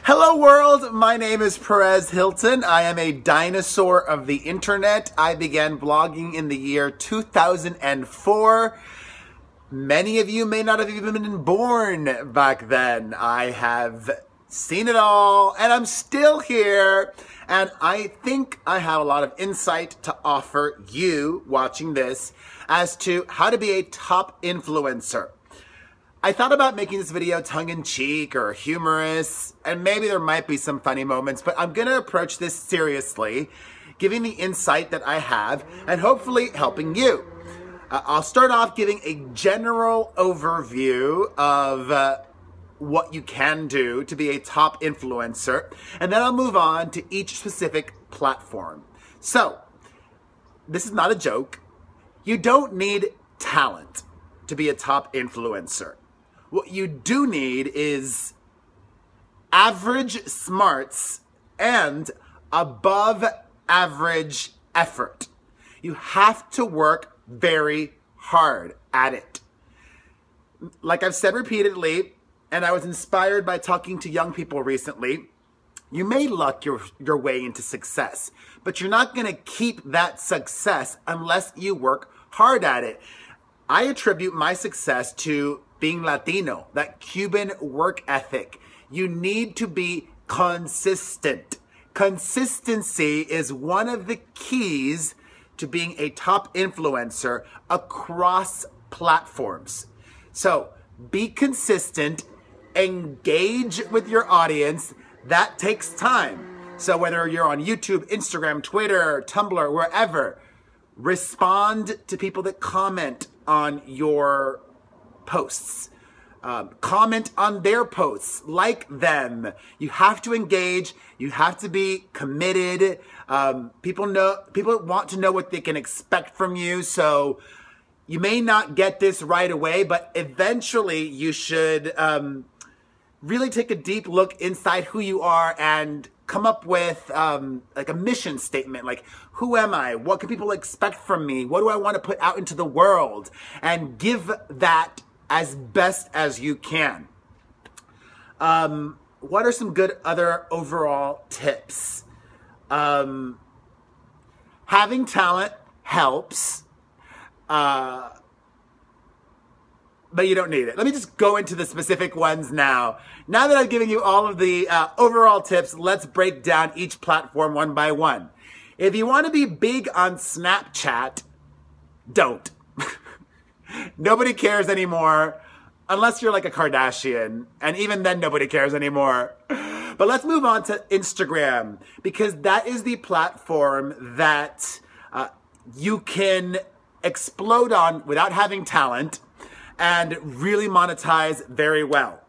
Hello world, my name is Perez Hilton. I am a dinosaur of the internet. I began blogging in the year 2004. Many of you may not have even been born back then. I have seen it all and I'm still here. And I think I have a lot of insight to offer you watching this as to how to be a top influencer. I thought about making this video tongue-in-cheek or humorous, and maybe there might be some funny moments, but I'm gonna approach this seriously, giving the insight that I have, and hopefully helping you. I'll start off giving a general overview of what you can do to be a top influencer, and then I'll move on to each specific platform. So, this is not a joke. You don't need talent to be a top influencer. What you do need is average smarts and above average effort. You have to work very hard at it. Like I've said repeatedly, and I was inspired by talking to young people recently, you may luck your way into success, but you're not gonna keep that success unless you work hard at it. I attribute my success to being Latino, that Cuban work ethic. You need to be consistent. Consistency is one of the keys to being a top influencer across platforms. So be consistent, engage with your audience. That takes time. So whether you're on YouTube, Instagram, Twitter, Tumblr, wherever, respond to people that comment on your posts. Comment on their posts, like them. You have to engage. You have to be committed. People want to know what they can expect from you. So you may not get this right away, but eventually you should really take a deep look inside who you are and come up with like a mission statement, like who am I? What can people expect from me? What do I want to put out into the world? And give that as best as you can. What are some good other overall tips? Having talent helps, but you don't need it. Let me just go into the specific ones now. Now that I've given you all of the overall tips, let's break down each platform one by one. If you want to be big on Snapchat, don't. Nobody cares anymore, unless you're like a Kardashian, and even then nobody cares anymore. But let's move on to Instagram, because that is the platform that you can explode on without having talent and really monetize very well.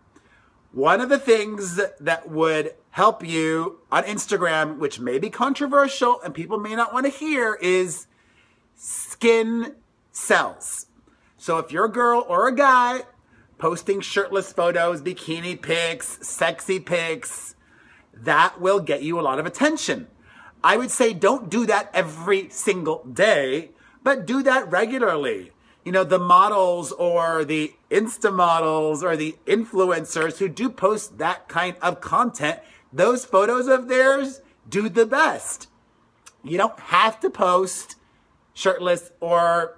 One of the things that would help you on Instagram, which may be controversial and people may not want to hear, is skin sells. So if you're a girl or a guy posting shirtless photos, bikini pics, sexy pics, that will get you a lot of attention. I would say don't do that every single day, but do that regularly. You know, the models or the Insta models or the influencers who do post that kind of content, those photos of theirs do the best. You don't have to post shirtless or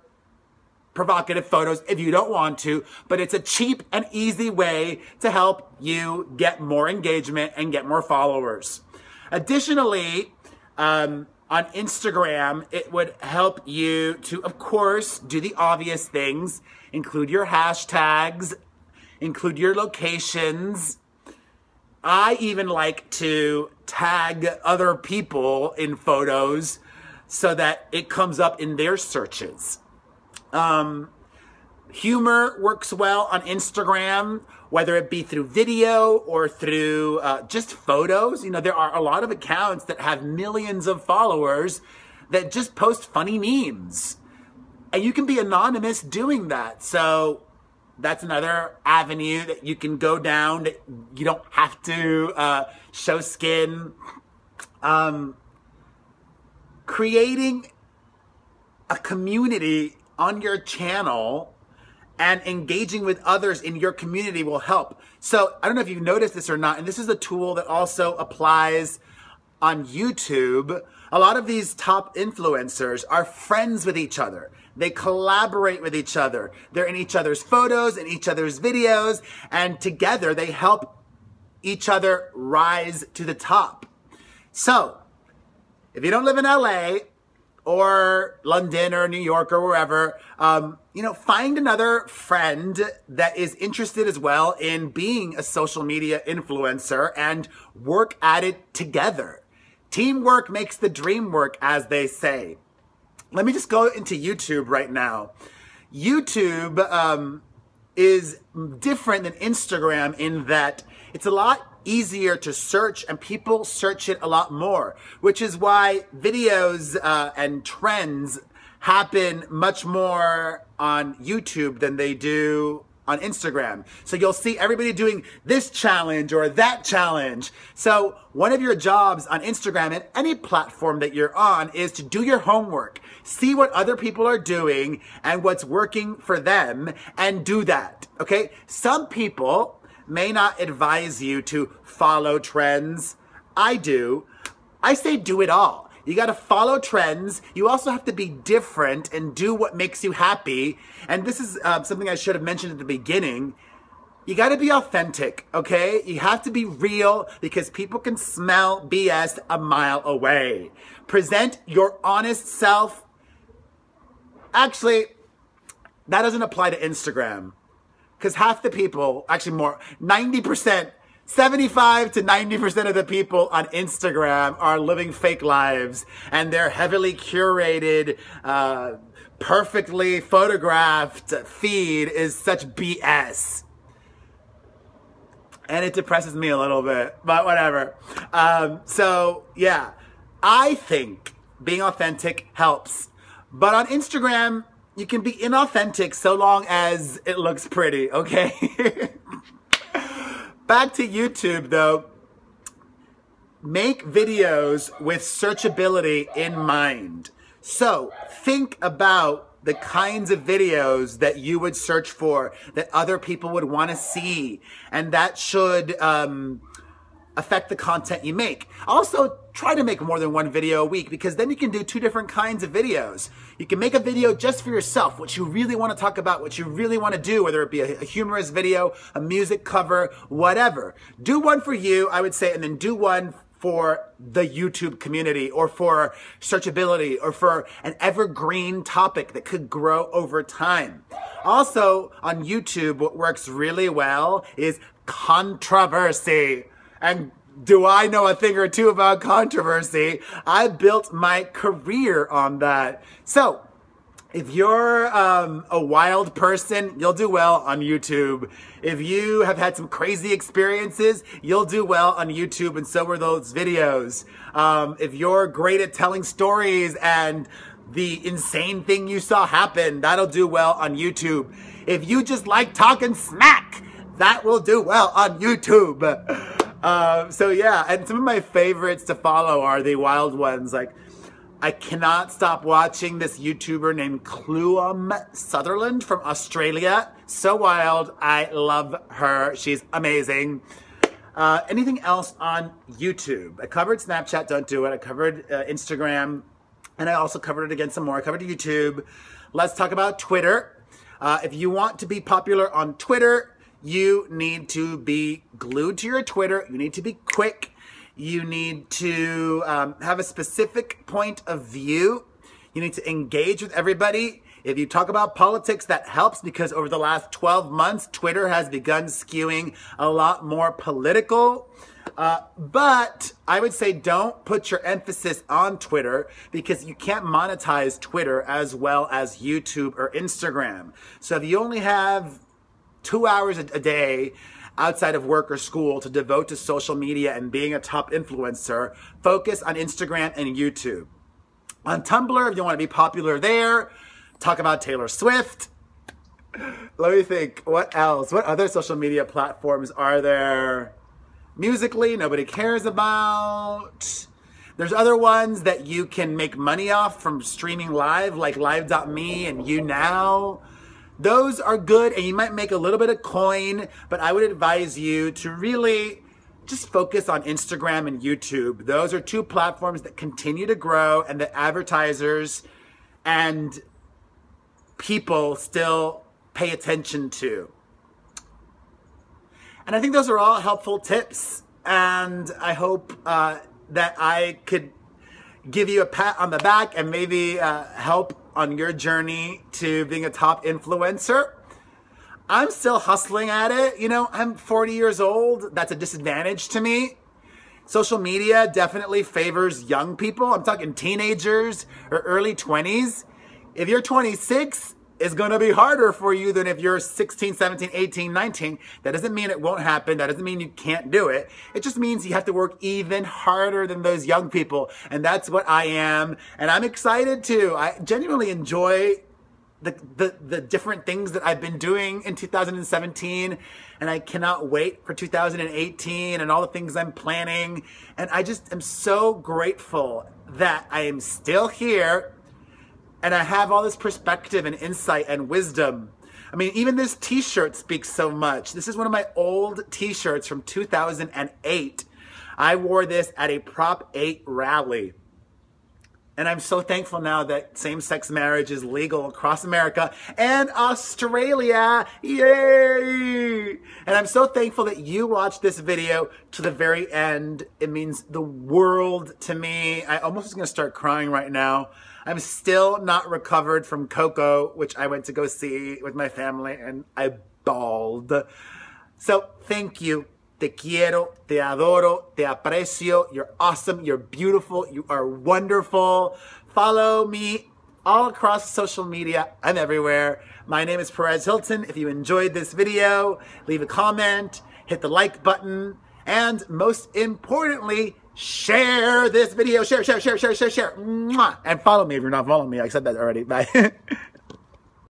provocative photos if you don't want to, but it's a cheap and easy way to help you get more engagement and get more followers. Additionally, on Instagram, it would help you to, of course, do the obvious things, include your hashtags, include your locations. I even like to tag other people in photos so that it comes up in their searches. Humor works well on Instagram, whether it be through video or through just photos. You know, there are a lot of accounts that have millions of followers that just post funny memes. And you can be anonymous doing that. So that's another avenue that you can go down. That you don't have to show skin. Creating a community on your channel and engaging with others in your community will help. So I don't know if you've noticed this or not, and this is a tool that also applies on YouTube. A lot of these top influencers are friends with each other. They collaborate with each other. They're in each other's photos, in each other's videos, and together they help each other rise to the top. So, if you don't live in LA or London or New York or wherever, find another friend that is interested as well in being a social media influencer and work at it together. Teamwork makes the dream work, as they say. Let me just go into YouTube right now. YouTube is different than Instagram in that it's a lot easier to search and people search it a lot more, which is why videos and trends happen much more on YouTube than they do on Instagram. So you'll see everybody doing this challenge or that challenge. So one of your jobs on Instagram and any platform that you're on is to do your homework. See what other people are doing and what's working for them and do that, okay? Some people may not advise you to follow trends. I do. I say do it all. You got to follow trends. You also have to be different and do what makes you happy. And this is something I should have mentioned at the beginning. You got to be authentic, okay? You have to be real because people can smell BS a mile away. Present your honest self. Actually, that doesn't apply to Instagram because half the people, actually more, 90%, 75 to 90% of the people on Instagram are living fake lives and their heavily curated, perfectly photographed feed is such BS. And it depresses me a little bit, but whatever. So yeah, I think being authentic helps. But on Instagram, you can be inauthentic so long as it looks pretty, okay? Back to YouTube though, make videos with searchability in mind. So think about the kinds of videos that you would search for, that other people would want to see, and that should affect the content you make. Also, try to make more than one video a week because then you can do 2 different kinds of videos. You can make a video just for yourself, what you really want to talk about, what you really want to do, whether it be a humorous video, a music cover, whatever. Do one for you, I would say, and then do one for the YouTube community or for searchability or for an evergreen topic that could grow over time. Also, on YouTube, what works really well is controversy. And do I know a thing or two about controversy? I built my career on that. So, if you're a wild person, you'll do well on YouTube. If you have had some crazy experiences, you'll do well on YouTube, and so are those videos. If you're great at telling stories and the insane thing you saw happen, that'll do well on YouTube. If you just like talking smack, that will do well on YouTube. So yeah, and some of my favorites to follow are the wild ones. Like, I cannot stop watching this YouTuber named Cluam Sutherland from Australia. So wild. I love her. She's amazing. Anything else on YouTube? I covered Snapchat, don't do it. I covered Instagram, and I also covered it again some more. I covered YouTube. Let's talk about Twitter. If you want to be popular on Twitter, you need to be glued to your Twitter. You need to be quick. You need to have a specific point of view. You need to engage with everybody. If you talk about politics, that helps because over the last 12 months, Twitter has begun skewing a lot more political. But I would say don't put your emphasis on Twitter because you can't monetize Twitter as well as YouTube or Instagram. So if you only have 2 hours a day outside of work or school to devote to social media and being a top influencer, focus on Instagram and YouTube. On Tumblr, if you want to be popular there, talk about Taylor Swift. Let me think, what else? What other social media platforms are there? Musically, nobody cares about. There's other ones that you can make money off from streaming live, like live.me and YouNow. Those are good, and you might make a little bit of coin, but I would advise you to really just focus on Instagram and YouTube. Those are two platforms that continue to grow and that advertisers and people still pay attention to. And I think those are all helpful tips. And I hope that I could give you a pat on the back and maybe help on your journey to being a top influencer. I'm still hustling at it. You know, I'm 40 years old. That's a disadvantage to me. Social media definitely favors young people. I'm talking teenagers or early 20s. If you're 26, it's going to be harder for you than if you're 16, 17, 18, 19. That doesn't mean it won't happen. That doesn't mean you can't do it. It just means you have to work even harder than those young people. And that's what I am. And I'm excited too. I genuinely enjoy the different things that I've been doing in 2017, and I cannot wait for 2018 and all the things I'm planning. And I just am so grateful that I am still here and I have all this perspective and insight and wisdom. I mean, even this t-shirt speaks so much. This is one of my old t-shirts from 2008. I wore this at a Prop 8 rally. And I'm so thankful now that same-sex marriage is legal across America and Australia. Yay! And I'm so thankful that you watched this video to the very end. It means the world to me. I almost was going to start crying right now. I'm still not recovered from Coco, which I went to go see with my family, and I bawled. So thank you. Te quiero, te adoro, te aprecio. You're awesome. You're beautiful. You are wonderful. Follow me all across social media. I'm everywhere. My name is Perez Hilton. If you enjoyed this video, leave a comment, hit the like button, and most importantly, share this video. Share. Mwah. And follow me if you're not following me. I said that already. Bye.